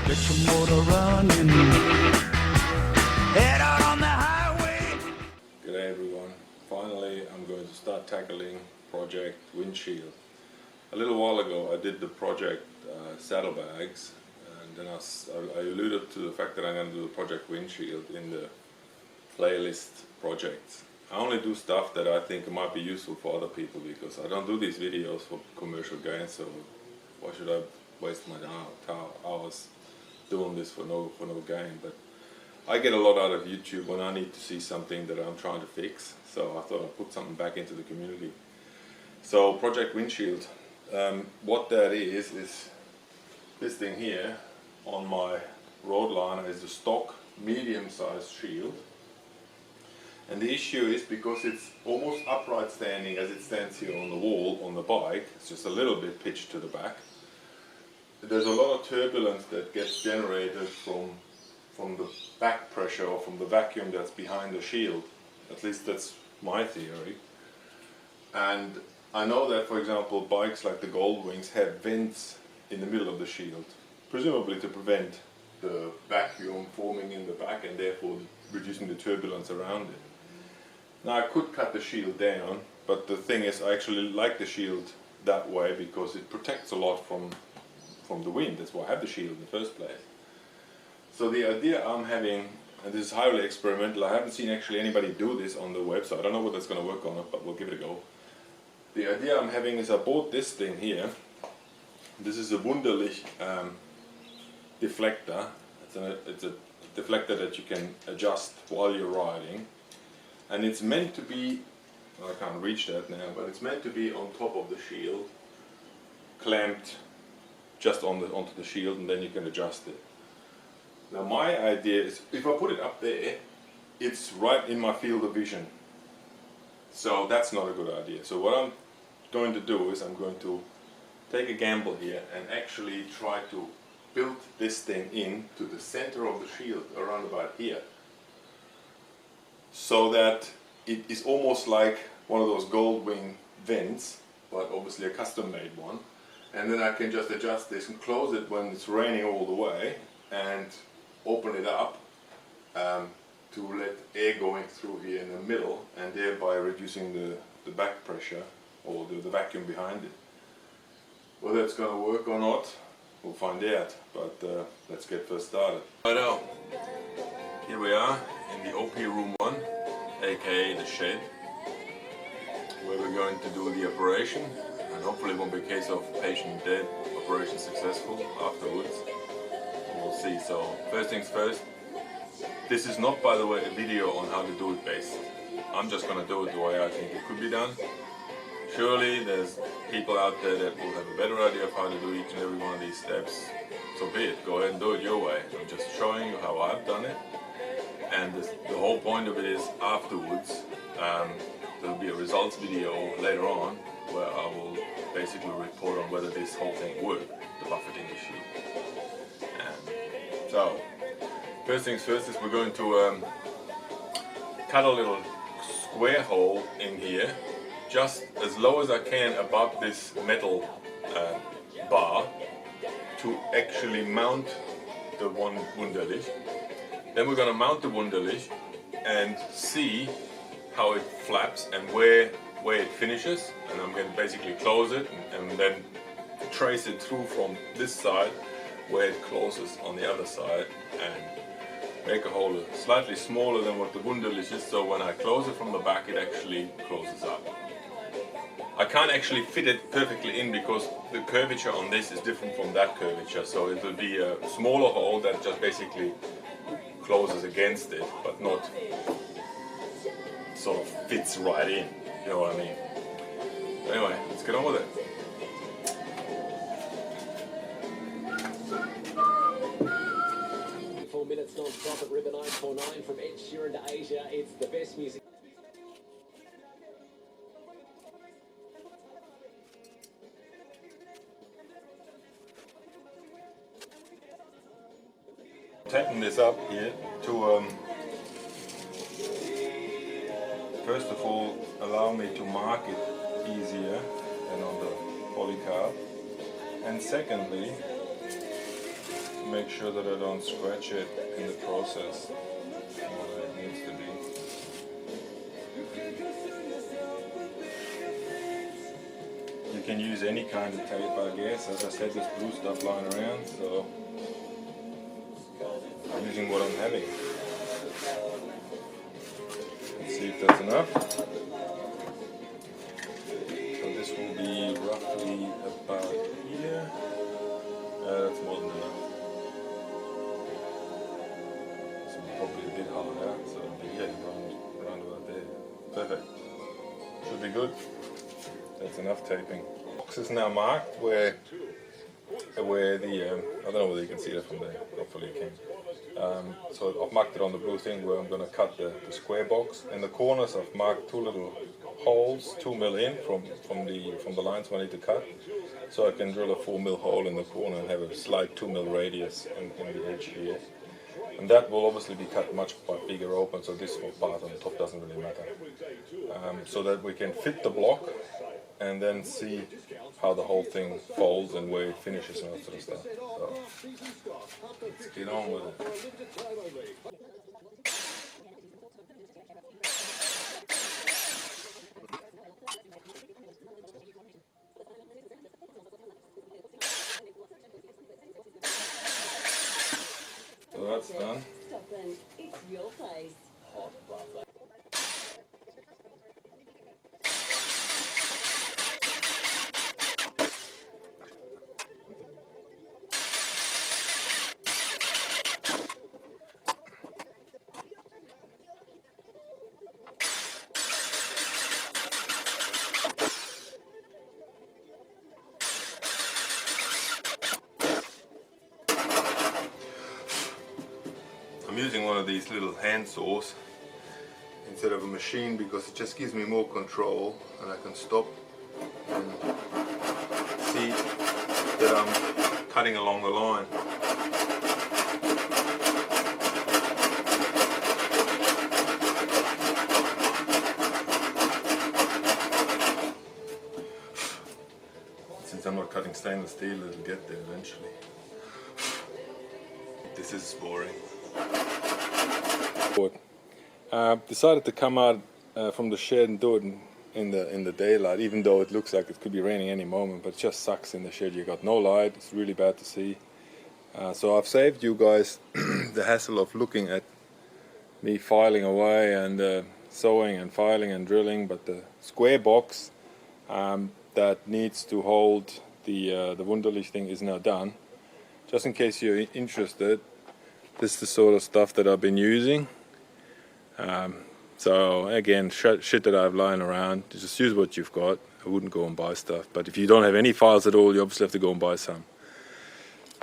Get your motor running. Head out on the highway. G'day everyone. Finally I'm going to start tackling project windshield. A little while ago I did the project saddlebags, and then I alluded to the fact that I'm going to do the project windshield in the playlist projects. I only do stuff that I think might be useful for other people, because I don't do these videos for commercial gain, so why should I waste my hours doing this for no gain? But I get a lot out of YouTube when I need to see something that I'm trying to fix, so I thought I'd put something back into the community. So project windshield, what that is this thing here on my Roadliner is a stock medium-sized shield. And the issue is, because it's almost upright standing as it stands here on the wall on the bike, it's just a little bit pitched to the back. There's a lot of turbulence that gets generated from the back pressure, or from the vacuum that's behind the shield. At least that's my theory. And I know that, for example, bikes like the Goldwings have vents in the middle of the shield, presumably to prevent the vacuum forming in the back and therefore reducing the turbulence around it. Now I could cut the shield down, but the thing is, I actually like the shield that way because it protects a lot from the wind. That's why I have the shield in the first place. So the idea I'm having, and this is highly experimental, I haven't seen actually anybody do this on the web, so I don't know what that's going to work on it, but we'll give it a go. The idea I'm having is I bought this thing here. This is a Wunderlich deflector. It's a deflector that you can adjust while you're riding. And it's meant to be, well, I can't reach that now, but it's meant to be on top of the shield, clamped just onto the shield, and then you can adjust it. Now my idea is, if I put it up there, it's right in my field of vision. So that's not a good idea. So what I'm going to do is I'm going to take a gamble here and actually try to build this thing in to the center of the shield, around about here, so that it is almost like one of those Goldwing vents, but obviously a custom made one. And then I can just adjust this and close it when it's raining all the way, and open it up to let air going through here in the middle, and thereby reducing the back pressure, or the vacuum behind it. Whether it's going to work or not, we'll find out, but let's get first started. Righto, here we are in the OP room 1, aka the shed, where we're going to do the operation, and hopefully it won't be a case of patient dead, operation successful afterwards. We'll see. So first things first, this is not, by the way, a video on how to do it best. I'm just going to do it the way I think it could be done. Surely there's people out there that will have a better idea of how to do each and every one of these steps. So be it, go ahead and do it your way. I'm just showing you how I've done it. And the whole point of it is, afterwards, there'll be a results video later on where I will basically report on whether this whole thing worked, the buffeting issue. So, first things first is we're going to cut a little square hole in here, just as low as I can above this metal bar, to actually mount the one Wunderlich. Then we're going to mount the Wunderlich and see how it flaps and where it finishes, and I'm going to basically close it and then trace it through from this side where it closes on the other side, and make a hole slightly smaller than what the Wunderlich is, so when I close it from the back it actually closes up. I can't actually fit it perfectly in because the curvature on this is different from that curvature, so it will be a smaller hole that just basically closes against it, but not sort of fits right in, you know what I mean? Anyway, let's get on with it. Minutes non-stop at River 949 from Ed Sheeran to Asia. It's the best music. Tighten this up here to first of all allow me to mark it easier than on the polycarb, and secondly make sure that I don't scratch it in the process where it needs to be. You can use any kind of tape, I guess. As I said, there's blue stuff lying around, so I'm using what I'm having. Let's see if that's enough. So this will be roughly about here. That's more than enough. So probably a bit higher, so it'll be around about there. Perfect. Should be good. That's enough taping. Box is now marked where the I don't know whether you can see that from there. Hopefully you can. So I've marked it on the blue thing where I'm going to cut the square box. In the corners I've marked two little holes, 2 mil in from the lines I need to cut. So I can drill a 4 mil hole in the corner and have a slight 2 mil radius in the edge here. And that will obviously be cut much bigger open, so this part on the top doesn't really matter. So that we can fit the block and then see how the whole thing folds and where it finishes and that sort of stuff. So let's get on with it. So that's done. It's your place. I'm using one of these little hand saws instead of a machine because it just gives me more control and I can stop and see that I'm cutting along the line. Since I'm not cutting stainless steel, it'll get there eventually. This is boring. Decided to come out from the shed and do it in the daylight, even though it looks like it could be raining any moment, but it just sucks in the shed. You got no light, it's really bad to see. So I've saved you guys the hassle of looking at me filing away and sewing and filing and drilling, but the square box that needs to hold the Wunderlich thing is now done. Just in case you're interested, this is the sort of stuff that I've been using. So again, shit that I've lying around, just use what you've got. I wouldn't go and buy stuff, but if you don't have any files at all, you obviously have to go and buy some.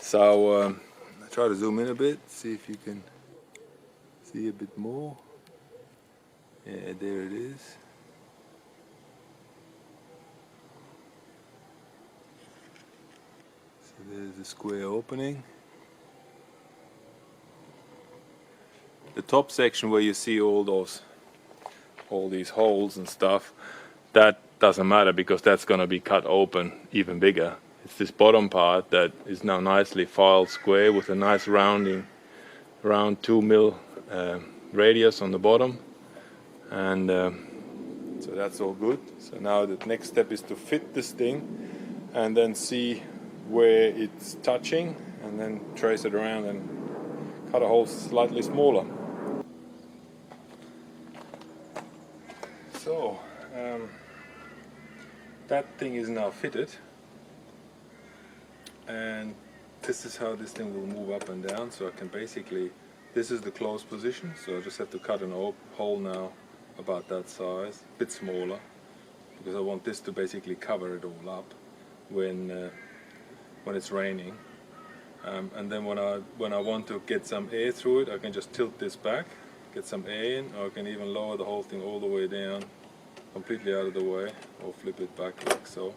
So I'll try to zoom in a bit, see if you can see a bit more. Yeah, there it is. So there's the square opening. The top section where you see all these holes and stuff, that doesn't matter because that's going to be cut open even bigger. It's this bottom part that is now nicely filed square with a nice round 2 mil radius on the bottom, and so that's all good. So now the next step is to fit this thing and then see where it's touching and then trace it around and cut a hole slightly smaller. So that thing is now fitted, and this is how this thing will move up and down. So I can basically, this is the closed position, so I just have to cut an hole now about that size, a bit smaller, because I want this to basically cover it all up when it's raining. And then when I want to get some air through it, I can just tilt this back, get some air in, or I can even lower the whole thing all the way down, completely out of the way, or flip it back like so.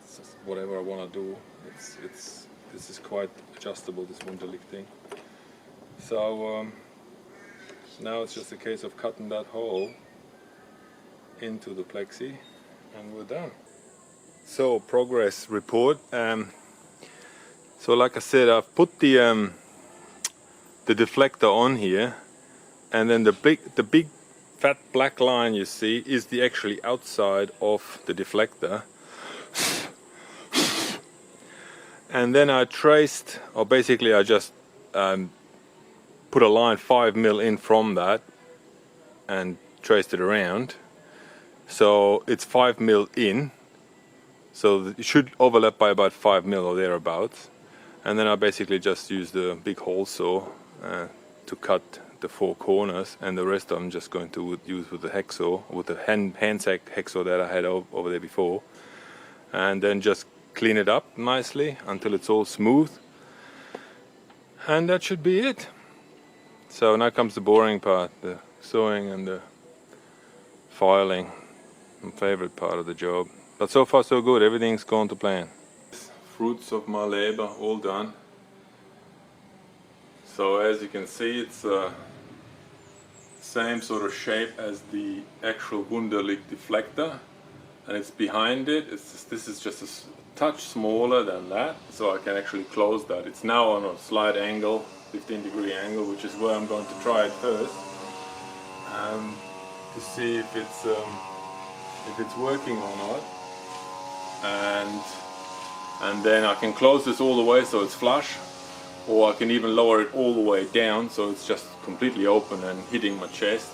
It's just whatever I want to do. This is quite adjustable, this Wunderlich thing. So now it's just a case of cutting that hole into the plexi, and we're done. So progress report. So like I said, I've put the deflector on here, and then the big fat black line you see is the actually outside of the deflector. And then I traced, or basically I just put a line 5 mil in from that and traced it around. So it's 5 mil in, so it should overlap by about 5 mil or thereabouts. And then I basically just use the big hole saw to cut the 4 corners, and the rest I'm just going to use with the hacksaw, with the hand sack hacksaw that I had over there before, and then just clean it up nicely until it's all smooth, and that should be it. So now comes the boring part, the sawing and the filing, my favorite part of the job. But so far so good, everything's gone to plan. Fruits of my labor all done. So as you can see, it's same sort of shape as the actual Wunderlich deflector, and it's behind it. This is just a touch smaller than that, so I can actually close that. It's now on a slight angle, 15-degree angle, which is where I'm going to try it first, to see if it's working or not, and then I can close this all the way so it's flush, or I can even lower it all the way down so it's just completely open and hitting my chest.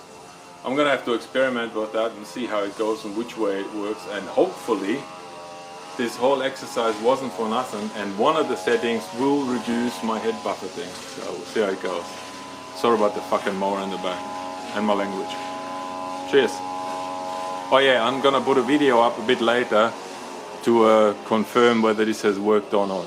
I'm gonna have to experiment with that and see how it goes and which way it works, and hopefully this whole exercise wasn't for nothing, and one of the settings will reduce my head buffeting. So we'll see how it goes. Sorry about the fucking mower in the back and my language. Cheers. Oh yeah, I'm gonna put a video up a bit later to confirm whether this has worked or not.